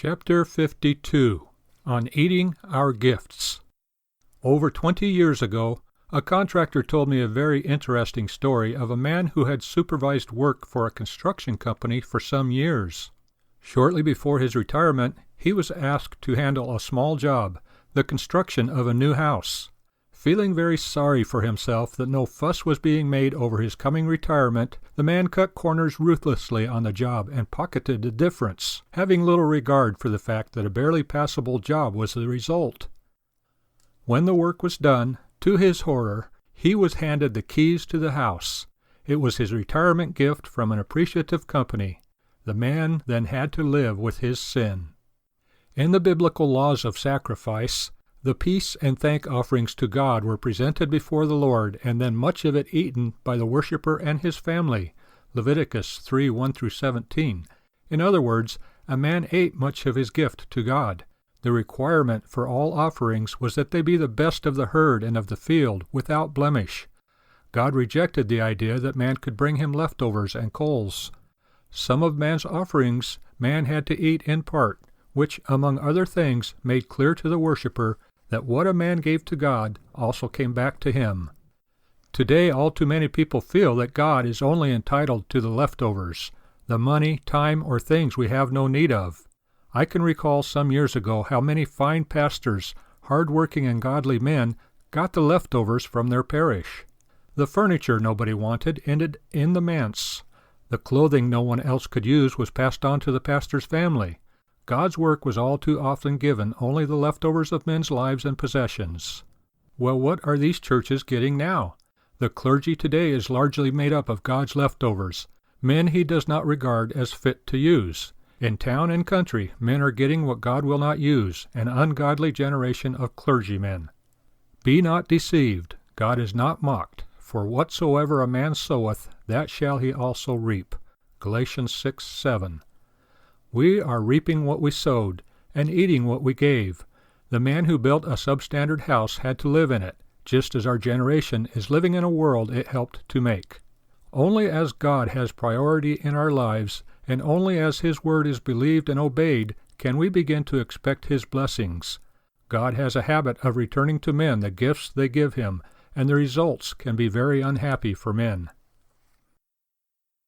Chapter 52 On Eating Our Gifts. Over 20 years ago, a contractor told me a very interesting story of a man who had supervised work for a construction company for some years. Shortly before his retirement, he was asked to handle a small job, the construction of a new house. Feeling very sorry for himself that no fuss was being made over his coming retirement, the man cut corners ruthlessly on the job and pocketed the difference, having little regard for the fact that a barely passable job was the result. When the work was done, to his horror, he was handed the keys to the house. It was his retirement gift from an appreciative company. The man then had to live with his sin. In the biblical laws of sacrifice, the peace and thank offerings to God were presented before the Lord, and then much of it eaten by the worshiper and his family. Leviticus 3:1-17. In other words, a man ate much of his gift to God. The requirement for all offerings was that they be the best of the herd and of the field, without blemish. God rejected the idea that man could bring him leftovers and coals. Some of man's offerings man had to eat in part, which, among other things, made clear to the worshiper that what a man gave to God also came back to him. Today, all too many people feel that God is only entitled to the leftovers, the money, time, or things we have no need of. I can recall some years ago how many fine pastors, hard-working and godly men, got the leftovers from their parish. The furniture nobody wanted ended in the manse. The clothing no one else could use was passed on to the pastor's family. God's work was all too often given only the leftovers of men's lives and possessions. Well, what are these churches getting now? The clergy today is largely made up of God's leftovers, men he does not regard as fit to use. In town and country, men are getting what God will not use, an ungodly generation of clergymen. Be not deceived, God is not mocked, for whatsoever a man soweth, that shall he also reap. Galatians 6:7. We are reaping what we sowed, and eating what we gave. The man who built a substandard house had to live in it, just as our generation is living in a world it helped to make. Only as God has priority in our lives, and only as His word is believed and obeyed, can we begin to expect His blessings. God has a habit of returning to men the gifts they give Him, and the results can be very unhappy for men.